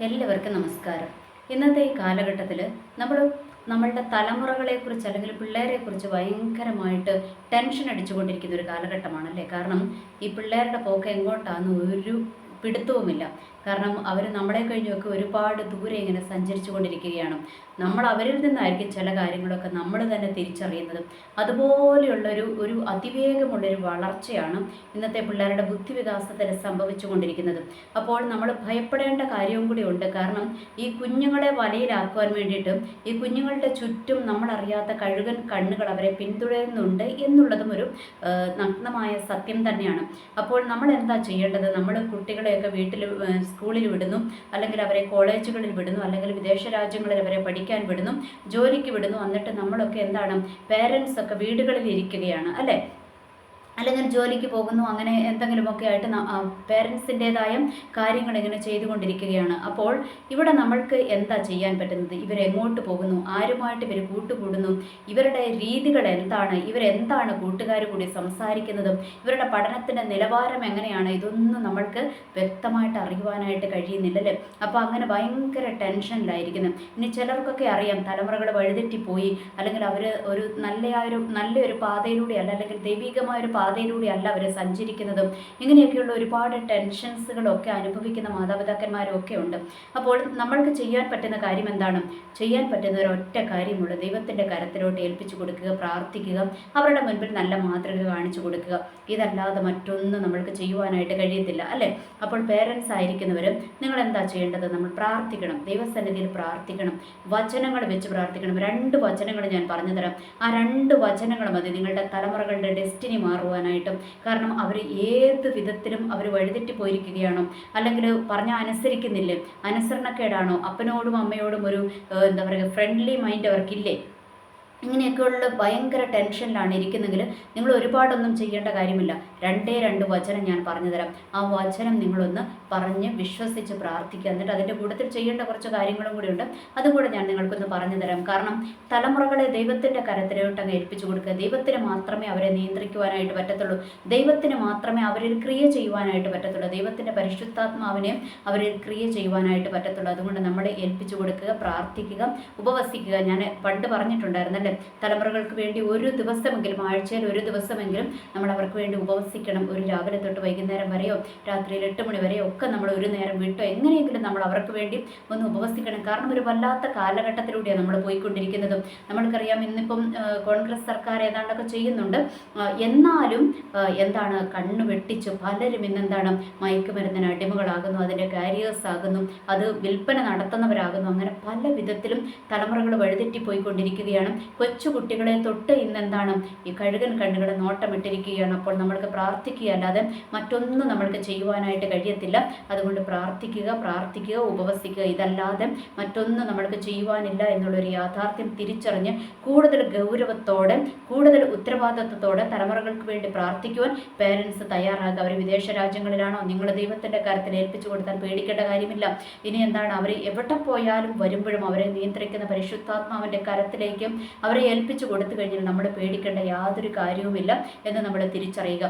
എല്ലാവർക്കും നമസ്കാരം. ഇന്നത്തെ ഈ കാലഘട്ടത്തിൽ നമ്മൾ നമ്മളുടെ തലമുറകളെക്കുറിച്ച് അല്ലെങ്കിൽ പിള്ളേരെക്കുറിച്ച് ഭയങ്കരമായിട്ട് ടെൻഷൻ അടിച്ചുകൊണ്ടിരിക്കുന്ന ഒരു കാലഘട്ടമാണല്ലേ. കാരണം ഈ പിള്ളേരുടെ പോക്ക് എങ്ങോട്ടാന്ന് ഒരു പിടുത്തവുമില്ല. കാരണം അവർ നമ്മളെ കഴിഞ്ഞൊക്കെ ഒരുപാട് ദൂരെ ഇങ്ങനെ സഞ്ചരിച്ചു കൊണ്ടിരിക്കുകയാണ്. നമ്മൾ അവരിൽ നിന്നായിരിക്കും ചില കാര്യങ്ങളൊക്കെ നമ്മൾ തന്നെ തിരിച്ചറിയുന്നത്. അതുപോലെയുള്ളൊരു ഒരു അതിവേഗമുള്ളൊരു വളർച്ചയാണ് ഇന്നത്തെ പിള്ളേരുടെ ബുദ്ധിവികാസത്തിൽ സംഭവിച്ചു കൊണ്ടിരിക്കുന്നത്. അപ്പോൾ നമ്മൾ ഭയപ്പെടേണ്ട കാര്യവും കൂടി ഉണ്ട്. കാരണം ഈ കുഞ്ഞുങ്ങളെ വലയിലാക്കുവാൻ വേണ്ടിയിട്ട് ഈ കുഞ്ഞുങ്ങളുടെ ചുറ്റും നമ്മളറിയാത്ത കഴുകൻ കണ്ണുകൾ അവരെ പിന്തുടരുന്നുണ്ട് എന്നുള്ളതും ഒരു നഗ്നമായ സത്യം തന്നെയാണ്. അപ്പോൾ നമ്മൾ എന്താ ചെയ്യേണ്ടത്? നമ്മൾ കുട്ടികളെയൊക്കെ വീട്ടിൽ സ്കൂളിൽ വിടുന്നു, അല്ലെങ്കിൽ അവരെ കോളേജുകളിൽ വിടുന്നു, അല്ലെങ്കിൽ വിദേശ രാജ്യങ്ങളിൽ അവരെ പഠിക്കാൻ വിടുന്നു, ജോലിക്ക് വിടുന്നു. എന്നിട്ട് നമ്മളൊക്കെ എന്താണ്, പേരൻസ് ഒക്കെ വീടുകളിൽ ഇരിക്കുകയാണ് അല്ലേ, അല്ലെങ്കിൽ ജോലിക്ക് പോകുന്നു, അങ്ങനെ എന്തെങ്കിലുമൊക്കെ ആയിട്ട് പേരൻസിൻ്റെതായ കാര്യങ്ങൾ ഇങ്ങനെ ചെയ്തുകൊണ്ടിരിക്കുകയാണ്. അപ്പോൾ ഇവിടെ നമ്മൾക്ക് എന്താ ചെയ്യാൻ പറ്റുന്നത്? ഇവരെങ്ങോട്ട് പോകുന്നു, ആരുമായിട്ട് ഇവർ കൂട്ടുകൂടുന്നു, ഇവരുടെ രീതികൾ എന്താണ്, ഇവരെന്താണ് കൂട്ടുകാർ കൂടി സംസാരിക്കുന്നതും, ഇവരുടെ പഠനത്തിൻ്റെ നിലവാരം എങ്ങനെയാണ്, ഇതൊന്നും നമ്മൾക്ക് വ്യക്തമായിട്ട് അറിയുവാനായിട്ട് കഴിയുന്നില്ലല്ലേ. അപ്പോൾ അങ്ങനെ ഭയങ്കര ടെൻഷനിലായിരിക്കുന്നു. ഇനി ചിലർക്കൊക്കെ അറിയാം തലമുറകൾ വഴിതെറ്റിപ്പോയി, അല്ലെങ്കിൽ അവർ ഒരു നല്ലൊരു പാതയിലൂടെ അല്ല, അല്ലെങ്കിൽ ദൈവികമായൊരു പാതയിലൂടെ അല്ല അവർ സഞ്ചരിക്കുന്നതും. ഇങ്ങനെയൊക്കെയുള്ള ഒരുപാട് ടെൻഷൻസുകളൊക്കെ അനുഭവിക്കുന്ന മാതാപിതാക്കന്മാരും ഒക്കെ ഉണ്ട്. അപ്പോൾ നമ്മൾക്ക് ചെയ്യാൻ പറ്റുന്ന കാര്യം എന്താണ്? ചെയ്യാൻ പറ്റുന്ന ഒരൊറ്റ കാര്യമുള്ളൂ. ദൈവത്തിൻ്റെ കരത്തിലോട്ട് ഏൽപ്പിച്ചു കൊടുക്കുക, പ്രാർത്ഥിക്കുക, അവരുടെ മുൻപിൽ നല്ല മാതൃക കാണിച്ചു കൊടുക്കുക. ഇതല്ലാതെ മറ്റൊന്നും നമ്മൾക്ക് ചെയ്യുവാനായിട്ട് കഴിയത്തില്ല അല്ലേ. അപ്പോൾ പേരൻസ് ആയിരിക്കുന്നവർ നിങ്ങൾ എന്താ ചെയ്യേണ്ടത്? നമ്മൾ പ്രാർത്ഥിക്കണം, ദൈവസന്നിധിയിൽ പ്രാർത്ഥിക്കണം, വചനങ്ങൾ വെച്ച് പ്രാർത്ഥിക്കണം. 2 വചനങ്ങൾ ഞാൻ പറഞ്ഞു തരാം. ആ 2 വചനങ്ങൾ മതി നിങ്ങളുടെ തലമുറകളുടെ ഡെസ്റ്റിനി മാറുവാനായിട്ടും. കാരണം അവർ ഏത് വിധത്തിലും അവർ വഴിതെറ്റി പോയിരിക്കുകയാണോ, അല്ലെങ്കിൽ പറഞ്ഞാൽ അനുസരിക്കുന്നില്ലേ, അനുസരണക്കേടാണോ, അപ്പനോടും അമ്മയോടും ഒരു എന്താ പറയുക ഫ്രണ്ട്ലി മൈൻഡ് അവർക്കില്ലേ, ഇങ്ങനെയൊക്കെയുള്ള ഭയങ്കര ടെൻഷനിലാണ് ഇരിക്കുന്നെങ്കിൽ നിങ്ങൾ ഒരുപാടൊന്നും ചെയ്യേണ്ട കാര്യമില്ല. 2 വചനം ഞാൻ പറഞ്ഞു തരാം. ആ വചനം നിങ്ങളൊന്ന് പറഞ്ഞ് വിശ്വസിച്ച് പ്രാർത്ഥിക്കുക. എന്നിട്ട് അതിൻ്റെ കൂട്ടത്തിൽ ചെയ്യേണ്ട കുറച്ച് കാര്യങ്ങളും കൂടി ഉണ്ട്, അതും കൂടെ ഞാൻ നിങ്ങൾക്കൊന്ന് പറഞ്ഞു തരാം. കാരണം തലമുറകളെ ദൈവത്തിൻ്റെ കരത്തിലോട്ട് അങ്ങ് ഏൽപ്പിച്ചു കൊടുക്കുക. ദൈവത്തിന് മാത്രമേ അവരെ നിയന്ത്രിക്കുവാനായിട്ട് പറ്റത്തുള്ളൂ. ദൈവത്തിന് മാത്രമേ അവരിൽ ക്രിയ ചെയ്യുവാനായിട്ട് പറ്റത്തുള്ളൂ. ദൈവത്തിൻ്റെ പരിശുദ്ധാത്മാവിനെ അവരിൽ ക്രിയ ചെയ്യുവാനായിട്ട് പറ്റത്തുള്ളൂ. അതുകൊണ്ട് നമ്മളെ ഏൽപ്പിച്ചു കൊടുക്കുക, പ്രാർത്ഥിക്കുക, ഉപവസിക്കുക. ഞാൻ പണ്ട് പറഞ്ഞിട്ടുണ്ടായിരുന്നല്ലേ, തലമുറകൾക്ക് വേണ്ടി ഒരു ദിവസമെങ്കിലും, ആഴ്ചയിൽ ഒരു ദിവസമെങ്കിലും നമ്മൾ അവർക്ക് വേണ്ടി ഉപവസിക്കണം. ഒരു രാവിലെ തൊട്ട് വൈകുന്നേരം വരെയോ രാത്രിയിൽ 8 മണി വരെയോ ഒക്കെ നമ്മൾ ഒരു നേരം വിട്ടോ എങ്ങനെയെങ്കിലും നമ്മൾ അവർക്ക് വേണ്ടി ഒന്ന് ഉപവസിക്കണം. കാരണം ഒരു വല്ലാത്ത കാലഘട്ടത്തിലൂടെയാണ് നമ്മൾ പോയിക്കൊണ്ടിരിക്കുന്നതും. നമ്മൾക്കറിയാം ഇന്നിപ്പം കോൺഗ്രസ് സർക്കാർ ഏതാണ്ടൊക്കെ ചെയ്യുന്നുണ്ട്. എന്നാലും എന്താണ്, കണ്ണു വെട്ടിച്ച് പലരും ഇന്നെന്താണ് മയക്കുമരുന്നിന് അടിമകളാകുന്നു, അതിൻ്റെ കാരിയേഴ്സ് ആകുന്നു, അത് വിൽപ്പന നടത്തുന്നവരാകുന്നു. അങ്ങനെ പല വിധത്തിലും തലമുറകൾ വഴിതെറ്റിപ്പോയിക്കൊണ്ടിരിക്കുകയാണ്. കൊച്ചു കുട്ടികളെ തൊട്ട് ഇന്നെന്താണ് ഈ കഴുകൻ കണ്ണുകൾ നോട്ടമിട്ടിരിക്കുകയാണ്. അപ്പോൾ നമ്മൾക്ക് പ്രാർത്ഥിക്കുക അല്ലാതെ മറ്റൊന്നും നമ്മൾക്ക് ചെയ്യുവാനായിട്ട് കഴിയത്തില്ല. അതുകൊണ്ട് പ്രാർത്ഥിക്കുക, പ്രാർത്ഥിക്കുക, ഉപവസിക്കുക. ഇതല്ലാതെ മറ്റൊന്നും നമ്മൾക്ക് ചെയ്യുവാനില്ല എന്നുള്ളൊരു യാഥാർത്ഥ്യം തിരിച്ചറിഞ്ഞ് കൂടുതൽ ഗൗരവത്തോടെ, കൂടുതൽ ഉത്തരവാദിത്വത്തോടെ തലമുറകൾക്ക് വേണ്ടി പ്രാർത്ഥിക്കുവാൻ പേരൻസ് തയ്യാറാകുക. അവർ വിദേശ രാജ്യങ്ങളിലാണോ, നിങ്ങൾ ദൈവത്തിൻ്റെ കാര്യത്തിൽ ഏൽപ്പിച്ചു കൊടുത്താൽ പേടിക്കേണ്ട കാര്യമില്ല. ഇനി എന്താണ്, അവർ എവിടെ പോയാലും വരുമ്പോഴും അവരെ നിയന്ത്രിക്കുന്ന പരിശുദ്ധാത്മാവിൻ്റെ കരത്തിലേക്ക് അവരെ ഏൽപ്പിച്ചു കൊടുത്തു കഴിഞ്ഞാൽ നമ്മൾ പേടിക്കേണ്ട യാതൊരു കാര്യവുമില്ല എന്ന് നമ്മൾ തിരിച്ചറിയുക.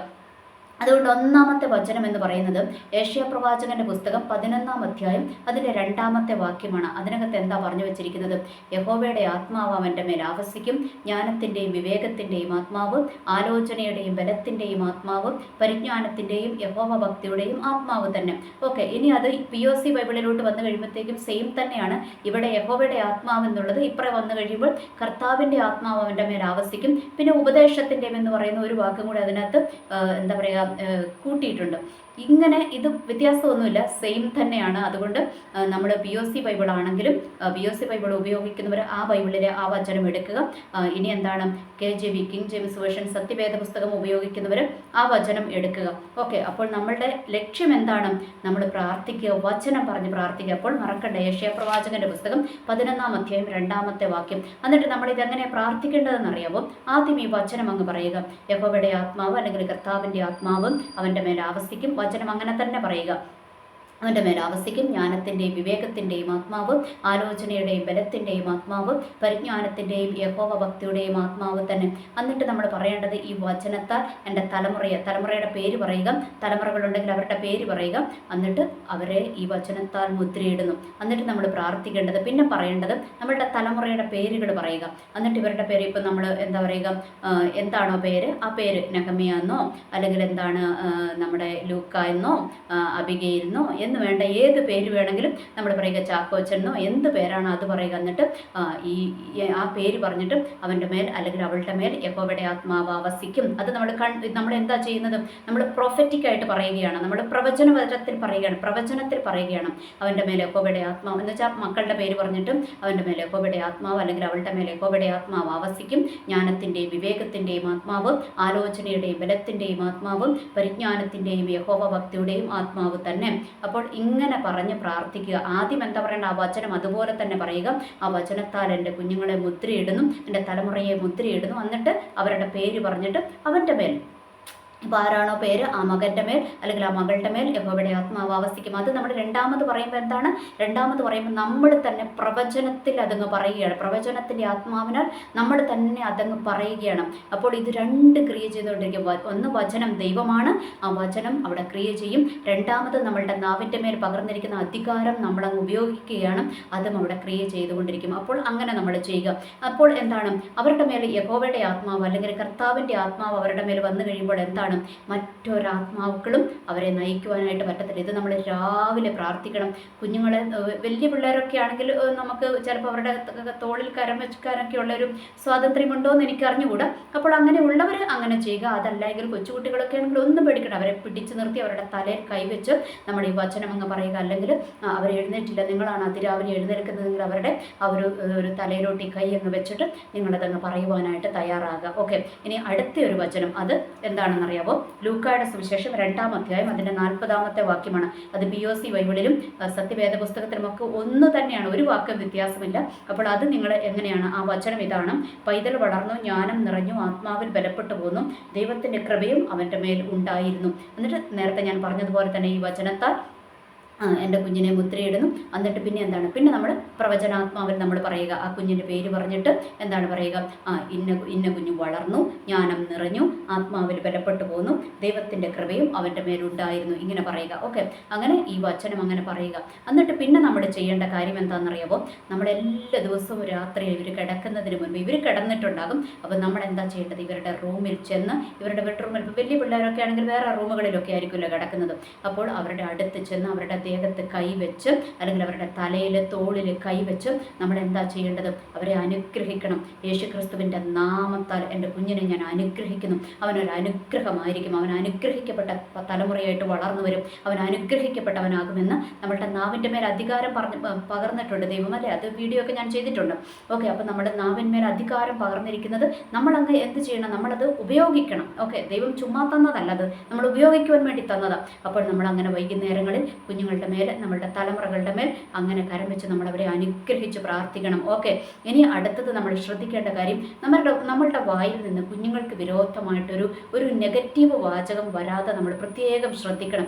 അതുകൊണ്ട് 1-ാമത്തെ വചനം എന്ന് പറയുന്നത് ഏഷ്യാപ്രവാചകന്റെ പുസ്തകം 11-ാം അധ്യായം അതിൻ്റെ 2-ാമത്തെ വാക്യമാണ്. അതിനകത്ത് എന്താ പറഞ്ഞു വെച്ചിരിക്കുന്നത്? യഹോവയുടെ ആത്മാവ് അവൻ്റെ മേൽ ആവസിക്കും, ജ്ഞാനത്തിൻ്റെയും വിവേകത്തിൻ്റെയും ആത്മാവ്, ആലോചനയുടെയും ബലത്തിൻ്റെയും ആത്മാവ്, പരിജ്ഞാനത്തിൻ്റെയും യഹോവ ഭക്തിയുടെയും ആത്മാവ് തന്നെ. ഓക്കെ, ഇനി അത് POC ബൈബിളിലോട്ട് വന്നു കഴിയുമ്പോഴത്തേക്കും സെയിം തന്നെയാണ്. ഇവിടെ യഹോവയുടെ ആത്മാവ് എന്നുള്ളത് ഇപ്പറേ വന്നു കഴിയുമ്പോൾ കർത്താവിൻ്റെ ആത്മാവ് അവൻ്റെ മേൽ ആവസിക്കും. പിന്നെ ഉപദേശത്തിൻ്റെയും എന്ന് പറയുന്ന ഒരു വാക്കും കൂടെ അതിനകത്ത് എന്താ പറയുക കൂട്ടിയിട്ടുണ്ട്. ഇങ്ങനെ ഇത് വ്യത്യാസമൊന്നുമില്ല, സെയിം തന്നെയാണ്. അതുകൊണ്ട് നമ്മൾ POC ബൈബിൾ ആണെങ്കിലും POC ബൈബിൾ ഉപയോഗിക്കുന്നവർ ആ ബൈബിളിലെ ആ വചനം എടുക്കുക. ഇനി എന്താണ്, KJV കിങ് ജെയിംസ് വേർഷൻ സത്യവേദ പുസ്തകം ഉപയോഗിക്കുന്നവർ ആ വചനം എടുക്കുക. ഓക്കെ, അപ്പോൾ നമ്മളുടെ ലക്ഷ്യം എന്താണ്? നമ്മൾ പ്രാർത്ഥിക്കുക, വചനം പറഞ്ഞ് പ്രാർത്ഥിക്കുക. അപ്പോൾ മറക്കണ്ട, യേശയ്യാപ്രവാചകന്റെ പുസ്തകം 11-ാം അധ്യായം 2-ാമത്തെ വാക്യം. എന്നിട്ട് നമ്മൾ ഇതെങ്ങനെ പ്രാർത്ഥിക്കേണ്ടതെന്ന് അറിയാമോ? ആദ്യം ഈ വചനം അങ്ങ് പറയുക. യഹോവയുടെ ആത്മാവ് അല്ലെങ്കിൽ കർത്താവിൻ്റെ ആത്മാവ് അവൻ്റെ മേൽ ആവസിക്കും. വചനം അങ്ങനെ തന്നെ പറയുക. അവൻ്റെ മേൽ ആവസിക്കും. ജ്ഞാനത്തിൻ്റെയും വിവേകത്തിൻ്റെയും ആത്മാവ്, ആലോചനയുടെയും ബലത്തിൻ്റെയും ആത്മാവ്, പരിജ്ഞാനത്തിൻ്റെയും യഹോവ ഭക്തിയുടെയും ആത്മാവ് തന്നെ. എന്നിട്ട് നമ്മൾ പറയേണ്ടത് ഈ വചനത്താൽ എൻ്റെ തലമുറയുടെ പേര് പറയുക, തലമുറകളുണ്ടെങ്കിൽ അവരുടെ പേര് പറയുക, എന്നിട്ട് അവരെ ഈ വചനത്താൽ മുദ്രയിടുന്നു. എന്നിട്ട് നമ്മൾ പ്രാർത്ഥിക്കേണ്ടത്, പിന്നെ പറയേണ്ടത് നമ്മളുടെ തലമുറയുടെ പേരുകൾ പറയുക. എന്നിട്ട് ഇവരുടെ പേര് ഇപ്പം നമ്മൾ എന്താ പറയുക, എന്താണോ പേര്, ആ പേര് നെഹമ്യ എന്നോ അല്ലെങ്കിൽ എന്താണ് നമ്മുടെ ലൂക്ക എന്നോ അബിഗയിൽ എന്നോ എന്ന് വേണ്ട ഏത് പേര് വേണമെങ്കിലും നമ്മൾ പറയുക, ചാക്കോച്ചെന്നോ എന്ത് പേരാണോ അത് പറയുക. എന്നിട്ട് ആ പേര് പറഞ്ഞിട്ട് അവൻ്റെ മേൽ അല്ലെങ്കിൽ അവളുടെ മേൽ യഹോവയുടെ ആത്മാവ് ആവസിക്കും. അത് നമ്മൾ എന്താ ചെയ്യുന്നത്, നമ്മൾ പ്രൊഫറ്റിക്കായിട്ട് പറയുകയാണ്, നമ്മൾ പ്രവചനത്തിൽ പറയുകയാണ്. അവൻ്റെ മേൽ യഹോവയുടെ ആത്മാവ് എന്ന് വെച്ചാൽ മക്കളുടെ പേര് പറഞ്ഞിട്ട് അവൻ്റെ മേൽ യഹോവയുടെ ആത്മാവ് അല്ലെങ്കിൽ അവളുടെ മേൽ യഹോവയുടെ ആത്മാവ് ആവസിക്കും. ജ്ഞാനത്തിൻ്റെയും വിവേകത്തിൻ്റെയും ആത്മാവ്, ആലോചനയുടെയും ബലത്തിൻ്റെയും ആത്മാവും, പരിജ്ഞാനത്തിൻ്റെയും യഹോവ ഭക്തിയുടെയും ആത്മാവ് തന്നെ. അപ്പോൾ ഇങ്ങനെ പറഞ്ഞ് പ്രാർത്ഥിക്കുക. ആദ്യം എന്താ പറയേണ്ട, ആ വചനം അതുപോലെ തന്നെ പറയുക. ആ വചനത്താൽ എൻ്റെ കുഞ്ഞുങ്ങളെ മുദ്രയിടുന്നു, എൻ്റെ തലമുറയെ മുദ്രയിടുന്നു. എന്നിട്ട് അവരുടെ പേര് പറഞ്ഞിട്ട് അവൻ്റെ മേൽ, ഇപ്പോൾ ആരാണോ പേര് ആ മകൻ്റെ മേൽ അല്ലെങ്കിൽ ആ മകളുടെ മേൽ യഹോവയുടെ ആത്മാവ് ആവസിക്കും. അത് നമ്മൾ രണ്ടാമത് പറയുമ്പോൾ എന്താണ്, രണ്ടാമത് പറയുമ്പോൾ നമ്മൾ തന്നെ പ്രവചനത്തിൽ അതങ്ങ് പറയുകയാണ്. പ്രവചനത്തിൻ്റെ ആത്മാവിനാൽ നമ്മൾ തന്നെ അതങ്ങ് പറയുകയാണ്. അപ്പോൾ ഇത് രണ്ട് ക്രിയ ചെയ്തുകൊണ്ടിരിക്കും. ഒന്ന് വചനം ദൈവമാണ്, ആ വചനം അവിടെ ക്രിയ ചെയ്യും. രണ്ടാമത് നമ്മളുടെ നാവിൻ്റെ മേൽ പകർന്നിരിക്കുന്ന അധികാരം നമ്മളങ്ങ് ഉപയോഗിക്കുകയാണ്, അതും അവിടെ ക്രിയ ചെയ്തുകൊണ്ടിരിക്കും. അപ്പോൾ അങ്ങനെ നമ്മൾ ചെയ്യുക. അപ്പോൾ എന്താണ്, അവരുടെ മേൽ യഹോവയുടെ ആത്മാവ് അല്ലെങ്കിൽ കർത്താവിൻ്റെ ആത്മാവ് അവരുടെ മേൽ വന്നു കഴിയുമ്പോൾ എന്താണ്, മറ്റൊരാത്മാക്കളും അവരെ നയിക്കുവാനായിട്ട് പറ്റത്തില്ല. ഇത് നമ്മൾ രാവിലെ പ്രാർത്ഥിക്കണം. കുഞ്ഞുങ്ങളെ, വലിയ പിള്ളേരൊക്കെ ആണെങ്കിൽ നമുക്ക് ചിലപ്പോൾ അവരുടെ തോളിൽ കരം വെക്കാനൊക്കെ ഉള്ളൊരു സ്വാതന്ത്ര്യമുണ്ടോ എന്ന് എനിക്ക് അറിഞ്ഞുകൂടാ. അപ്പോൾ അങ്ങനെ ഉള്ളവർ അങ്ങനെ ചെയ്യുക. അതല്ലെങ്കിൽ കൊച്ചുകുട്ടികളൊക്കെ ആണെങ്കിൽ ഒന്നും പേടിക്കണം, അവരെ പിടിച്ചു നിർത്തി അവരുടെ തലയിൽ കൈവച്ച് നമ്മൾ ഈ വചനം അങ്ങ് പറയുക. അല്ലെങ്കിൽ അവർ എഴുന്നേറ്റില്ല, നിങ്ങളാണ് അതിരാവിലെ എഴുന്നേൽക്കുന്നതെങ്കിൽ അവരുടെ ആ ഒരു തലയിലോട്ട് ഈ കൈ അങ്ങ് വെച്ചിട്ട് നിങ്ങളതങ്ങ് പറയുവാനായിട്ട് തയ്യാറാകുക. ഓക്കെ, ഇനി അടുത്ത ഒരു വചനം, അത് എന്താണെന്നറിയാം. ലൂക്കായുടെ സുവിശേഷം 2-ാം അധ്യായം അതിൻ്റെ 40-ാമത്തെ വാക്യമാണ്. അത് BOC ബൈബിളിലും സത്യവേദ പുസ്തകത്തിലുമൊക്കെ ഒന്ന് തന്നെയാണ്, ഒരു വാക്കും വ്യത്യാസമില്ല. അപ്പോൾ അത് നിങ്ങൾ എങ്ങനെയാണ്, ആ വചനം ഇതാണ്: പൈതൽ വളർന്നു, ജ്ഞാനം നിറഞ്ഞു, ആത്മാവിൽ ബലപ്പെട്ടു പോന്നു, ദൈവത്തിൻ്റെ കൃപയും അവൻ്റെ മേൽ ഉണ്ടായിരുന്നു. എന്നിട്ട് നേരത്തെ ഞാൻ പറഞ്ഞതുപോലെ തന്നെ ഈ വചനത്താൽ എൻ്റെ കുഞ്ഞിനെ മുദ്രയിടുന്നു. എന്നിട്ട് പിന്നെ എന്താണ്, പിന്നെ നമ്മൾ പ്രവചനാത്മാവിൽ നമ്മൾ പറയുക, ആ കുഞ്ഞിൻ്റെ പേര് പറഞ്ഞിട്ട് എന്താണ് പറയുക, ഇന്ന കുഞ്ഞു വളർന്നു, ജ്ഞാനം നിറഞ്ഞു, ആത്മാവിൽ ബലപ്പെട്ടു പോന്നു, ദൈവത്തിൻ്റെ കൃപയും അവൻ്റെ മേലുണ്ടായിരുന്നു, ഇങ്ങനെ പറയുക. ഓക്കെ, അങ്ങനെ ഈ വചനം അങ്ങനെ പറയുക. എന്നിട്ട് പിന്നെ നമ്മൾ ചെയ്യേണ്ട കാര്യം എന്താണെന്നറിയാമോ, നമ്മളെല്ലാ ദിവസവും രാത്രി ഇവർ കിടക്കുന്നതിന് മുൻപ്, ഇവർ കിടന്നിട്ടുണ്ടാകും, അപ്പോൾ നമ്മൾ എന്താ ചെയ്യേണ്ടത്, ഇവരുടെ റൂമിൽ ചെന്ന്, ഇവരുടെ ബെഡ്റൂമിൽ, ഇപ്പോൾ വലിയ പിള്ളേരൊക്കെ ആണെങ്കിൽ വേറെ റൂമുകളിലൊക്കെ ആയിരിക്കുമല്ലോ കിടക്കുന്നത്, അപ്പോൾ അവരുടെ അടുത്ത് ചെന്ന് അവരുടെ ദേഹത്ത് കൈവച്ച് അല്ലെങ്കിൽ അവരുടെ തലയിൽ തോളിൽ കൈവച്ച് നമ്മൾ എന്താ ചെയ്യേണ്ടത്, അവരെ അനുഗ്രഹിക്കണം. യേശുക്രിസ്തുവിൻ്റെ നാമത്താൽ എൻ്റെ കുഞ്ഞിനെ ഞാൻ അനുഗ്രഹിക്കുന്നു, അവനൊരു അനുഗ്രഹമായിരിക്കും, അവൻ അനുഗ്രഹിക്കപ്പെട്ട തലമുറയായിട്ട് വളർന്നു വരും, അവൻ അനുഗ്രഹിക്കപ്പെട്ടവനാകുമെന്ന് നമ്മളുടെ നാവിൻ്റെ മേൽ അധികാരം പകർന്നിട്ടുണ്ട് ദൈവമല്ലേ. അത് വീഡിയോ ഒക്കെ ഞാൻ ചെയ്തിട്ടുണ്ട്. ഓക്കെ, അപ്പോൾ നമ്മുടെ നാവിന്മേൽ അധികാരം പകർന്നിരിക്കുന്നത് നമ്മളങ്ങ് എന്ത് ചെയ്യണം, നമ്മളത് ഉപയോഗിക്കണം. ഓക്കെ, ദൈവം ചുമ്മാ തന്നതല്ല, അത് നമ്മൾ ഉപയോഗിക്കുവാൻ വേണ്ടി തന്നതാണ്. അപ്പോൾ നമ്മളങ്ങനെ വൈകുന്നേരങ്ങളിൽ കുഞ്ഞുങ്ങളുടെ മേൽ, നമ്മളുടെ തലമുറകളുടെ മേൽ അങ്ങനെ കരം വെച്ച് നമ്മളവരെ അനുഗ്രഹിച്ച് പ്രാർത്ഥിക്കണം. ഓക്കെ, ഇനി അടുത്തത് നമ്മൾ ശ്രദ്ധിക്കേണ്ട കാര്യം, നമ്മളുടെ വായിൽ നിന്ന് കുഞ്ഞുങ്ങൾക്ക് വിരോധമായിട്ടൊരു നെഗറ്റീവ് വാചകം വരാതെ നമ്മൾ പ്രത്യേകം ശ്രദ്ധിക്കണം.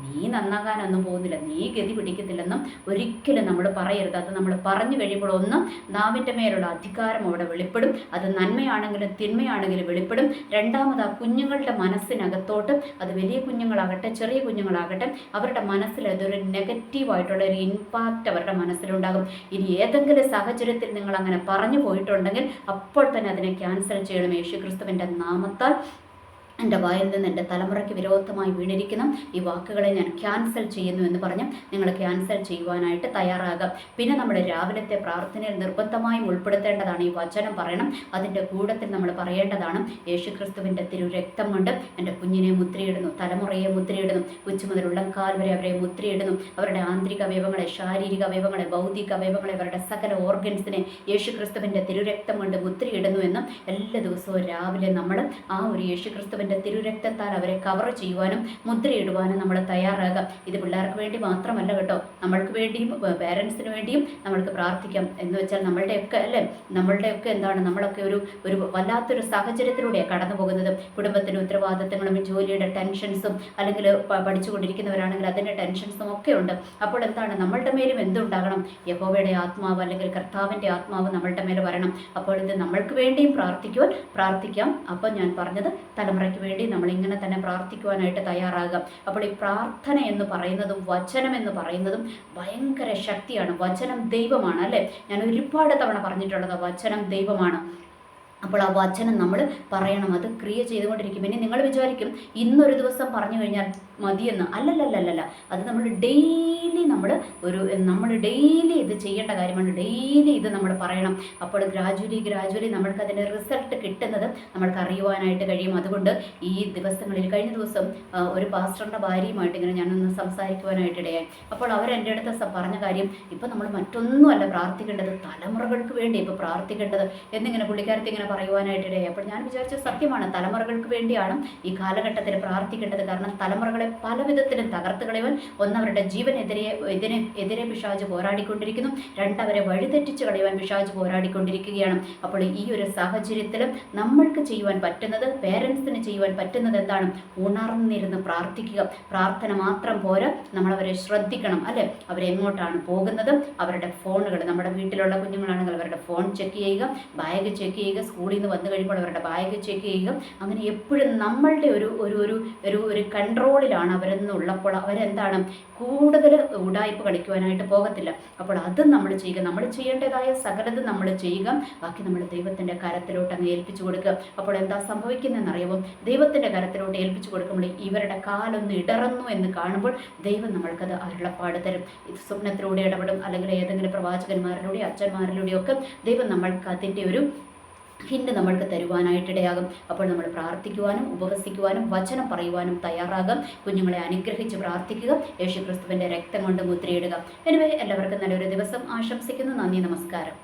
നീ നന്നാകാനൊന്നും പോകുന്നില്ല, നീ ഗതി പിടിക്കത്തില്ലെന്നും ഒരിക്കലും നമ്മൾ പറയരുത്. അത് നമ്മൾ പറഞ്ഞു കഴിയുമ്പോൾ ഒന്ന് നാവിൻ്റെ മേലുള്ള അധികാരം അവിടെ വെളിപ്പെടും, അത് നന്മയാണെങ്കിലും തിന്മയാണെങ്കിലും വെളിപ്പെടും. രണ്ടാമത് ആ കുഞ്ഞുങ്ങളുടെ മനസ്സിനകത്തോട്ട്, അത് വലിയ കുഞ്ഞുങ്ങളാകട്ടെ ചെറിയ കുഞ്ഞുങ്ങളാകട്ടെ, അവരുടെ മനസ്സിൽ അതൊരു നെഗറ്റീവായിട്ടുള്ള ഒരു ഇമ്പാക്റ്റ് അവരുടെ മനസ്സിലുണ്ടാകും. ഇനി ഏതെങ്കിലും സാഹചര്യത്തിൽ നിങ്ങൾ അങ്ങനെ പറഞ്ഞു പോയിട്ടുണ്ടെങ്കിൽ അപ്പോൾ തന്നെ അതിനെ ക്യാൻസൽ ചെയ്യണം. യേശുക്രിസ്തുവിൻ്റെ നാമത്താൽ എൻ്റെ വായിൽ നിന്ന് എൻ്റെ തലമുറയ്ക്ക് വിരോധമായി വീണിരിക്കുന്ന ഈ വാക്കുകളെ ഞാൻ ക്യാൻസൽ ചെയ്യുന്നു എന്ന് പറഞ്ഞ് നിങ്ങൾ ക്യാൻസൽ ചെയ്യുവാനായിട്ട് തയ്യാറാകാം. പിന്നെ നമ്മൾ രാവിലത്തെ പ്രാർത്ഥനയിൽ നിർബന്ധമായും ഉൾപ്പെടുത്തേണ്ടതാണ് ഈ വചനം പറയണം. അതിൻ്റെ കൂട്ടത്തിൽ നമ്മൾ പറയേണ്ടതാണ്, യേശുക്രിസ്തുവിൻ്റെ തിരുരക്തം കൊണ്ട് എൻ്റെ കുഞ്ഞിനെ മുദ്രയിടുന്നു, തലമുറയെ മുദ്രയിടുന്നു, ഉച്ച മുതൽ ഉള്ളംകാൽ വരെ അവരെ മുദ്രയിടുന്നു, അവരുടെ ആന്തരിക അവയവങ്ങളെ, ശാരീരിക അവയവങ്ങളെ, ഭൗതിക അവയവങ്ങളെ, അവരുടെ സകല ഓർഗൻസിനെ യേശുക്രിസ്തുവിൻ്റെ തിരുരക്തം കൊണ്ട് മുദ്രയിടുന്നു എന്നും എല്ലാ ദിവസവും രാവിലെ നമ്മൾ ആ ഒരു യേശുക്രിസ്തുവിൻ്റെ യേശുക്രിസ്തുവിൻ്റെ തിരുരക്തത്താൽ അവരെ കവർ ചെയ്യുവാനും മുദ്രയിടുവാനും നമ്മൾ തയ്യാറാകാം. ഇത് പിള്ളേർക്ക് വേണ്ടി മാത്രമല്ല കേട്ടോ, നമ്മൾക്ക് വേണ്ടിയും പേരൻസിന് വേണ്ടിയും നമ്മൾക്ക് പ്രാർത്ഥിക്കാം. എന്ന് വെച്ചാൽ നമ്മളുടെയൊക്കെ അല്ലേ, നമ്മളുടെയൊക്കെ എന്താണ്, നമ്മളൊക്കെ ഒരു വല്ലാത്തൊരു സാഹചര്യത്തിലൂടെയാണ് കടന്നു പോകുന്നത്. കുടുംബത്തിന് ഉത്തരവാദിത്തങ്ങളും ജോലിയുടെ ടെൻഷൻസും, അല്ലെങ്കിൽ പഠിച്ചുകൊണ്ടിരിക്കുന്നവരാണെങ്കിൽ അതിൻ്റെ ടെൻഷൻസും ഒക്കെ ഉണ്ട്. അപ്പോൾ എന്താണ്, നമ്മളുടെ മേലും എന്തുണ്ടാകണം? യഹോവയുടെ ആത്മാവ് അല്ലെങ്കിൽ കർത്താവിൻ്റെ ആത്മാവ് നമ്മളുടെ മേൽ വരണം. അപ്പോൾ ഇത് നമ്മൾക്ക് വേണ്ടിയും പ്രാർത്ഥിക്കാം. അപ്പോൾ ഞാൻ പറഞ്ഞത് തലമുറയ്ക്ക് വേണ്ടി നമ്മളിങ്ങനെ തന്നെ പ്രാർത്ഥിക്കുവാനായിട്ട് തയ്യാറാകാം. അപ്പോൾ ഈ പ്രാർത്ഥന എന്ന് പറയുന്നതും വചനം എന്ന് പറയുന്നതും ഭയങ്കര ശക്തിയാണ്. വചനം ദൈവമാണ് അല്ലേ. ഞാൻ ഒരുപാട് തവണ പറഞ്ഞിട്ടുള്ളത് വചനം ദൈവമാണ്. അപ്പോൾ ആ വചനം നമ്മൾ പറയണം, അത് ക്രിയ ചെയ്തുകൊണ്ടിരിക്കും. ഇനി നിങ്ങൾ വിചാരിക്കും ഇന്നൊരു ദിവസം പറഞ്ഞു കഴിഞ്ഞാൽ മതിയെന്ന്. അല്ലല്ലല്ലല്ല, അത് നമ്മൾ ഡെയിലി ഇത് ചെയ്യേണ്ട കാര്യമാണ്. ഡെയിലി ഇത് നമ്മൾ പറയണം. അപ്പോൾ ഗ്രാജുവലി നമ്മൾക്ക് അതിൻ്റെ റിസൾട്ട് കിട്ടുന്നത് നമ്മൾക്ക് അറിയുവാനായിട്ട് കഴിയും. അതുകൊണ്ട് ഈ ദിവസങ്ങളിൽ, കഴിഞ്ഞ ദിവസം ഒരു പാസ്റ്ററിൻ്റെ ഭാര്യയുമായിട്ട് ഇങ്ങനെ ഞാനൊന്ന് സംസാരിക്കുവാനായിട്ടിടയായി. അപ്പോൾ അവരെൻ്റെ അടുത്ത് പറഞ്ഞ കാര്യം, ഇപ്പം നമ്മൾ മറ്റൊന്നുമല്ല പ്രാർത്ഥിക്കേണ്ടത്, തലമുറകൾക്ക് വേണ്ടി ഇപ്പോൾ പ്രാർത്ഥിക്കേണ്ടത് എന്നിങ്ങനെ പുള്ളിക്കാരത്തി ഇങ്ങനെ പറയുവാനായിട്ടിടയായി. അപ്പോൾ ഞാൻ വിചാരിച്ച സത്യമാണ്, തലമുറകൾക്ക് വേണ്ടിയാണ് ഈ കാലഘട്ടത്തിൽ പ്രാർത്ഥിക്കേണ്ടത്. കാരണം തലമുറകളെ പല വിധത്തിലും തകർത്ത് കളയുവാൻ, ഒന്നവരുടെ ജീവനെതിരെ പിശാച് പോരാടിക്കൊണ്ടിരിക്കുന്നു, രണ്ടവരെ വഴിതെറ്റിച്ച് കളയുവാൻ പിശാച് പോരാടിക്കൊണ്ടിരിക്കുകയാണ്. അപ്പോൾ ഈ ഒരു സാഹചര്യത്തിലും നമ്മൾക്ക് ചെയ്യുവാൻ പറ്റുന്നത്, പേരൻസിന് ചെയ്യുവാൻ പറ്റുന്നത് എന്താണ്? ഉണർന്നിരുന്ന് പ്രാർത്ഥിക്കുക. പ്രാർത്ഥന മാത്രം പോരാ, നമ്മളവരെ ശ്രദ്ധിക്കണം അല്ലേ. അവരെങ്ങോട്ടാണ് പോകുന്നത്, അവരുടെ ഫോണുകൾ, നമ്മുടെ വീട്ടിലുള്ള കുഞ്ഞുങ്ങളാണെങ്കിൽ അവരുടെ ഫോൺ ചെക്ക് ചെയ്യുക, ബാഗ് ചെക്ക് ചെയ്യുക, സ്കൂളിൽ നിന്ന് വന്നു കഴിയുമ്പോൾ അവരുടെ ബാഗ് ചെക്ക് ചെയ്യുക. അങ്ങനെ എപ്പോഴും നമ്മളുടെ ഒരു കൺട്രോളിലാണ് അവരെന്നുള്ളപ്പോൾ അവരെന്താണ്, കൂടുതൽ ഉടായ്പ കളിക്കുവാനായിട്ട് പോകത്തില്ല. അപ്പോൾ അത് നമ്മൾ ചെയ്യുക, നമ്മൾ ചെയ്യേണ്ടതായ സകലത് നമ്മൾ ചെയ്യുക, ബാക്കി നമ്മൾ ദൈവത്തിൻ്റെ കരത്തിലോട്ട് അങ്ങ് ഏൽപ്പിച്ചു കൊടുക്കുക. അപ്പോൾ എന്താ സംഭവിക്കുന്നതെന്നറിയുമ്പോൾ, ദൈവത്തിൻ്റെ കരത്തിലോട്ട് ഏൽപ്പിച്ചു കൊടുക്കുമ്പോൾ ഇവരുടെ കാലൊന്ന് ഇടറുന്നു എന്ന് കാണുമ്പോൾ ദൈവം നമ്മൾക്കത് അരുളപ്പാട് തരും. ഇത് സ്വപ്നത്തിലൂടെ ഇടപെടും, അല്ലെങ്കിൽ ഏതെങ്കിലും പ്രവാചകന്മാരിലൂടെ, അച്ഛന്മാരിലൂടെയൊക്കെ ദൈവം നമ്മൾക്ക് അതിൻ്റെ ഒരു ഹിന്റ് നമ്മൾക്ക് തരുവാനായിട്ടിടയാകും. അപ്പോൾ നമ്മൾ പ്രാർത്ഥിക്കുവാനും ഉപവസിക്കുവാനും വചനം പറയുവാനും തയ്യാറാകാം. കുഞ്ഞുങ്ങളെ അനുഗ്രഹിച്ച് പ്രാർത്ഥിക്കുക, യേശുക്രിസ്തുവിൻ്റെ രക്തം കൊണ്ട് മുദ്രയിടുക. എനിവേ, എല്ലാവർക്കും നല്ലൊരു ദിവസം ആശംസിക്കുന്നു. നന്ദി, നമസ്കാരം.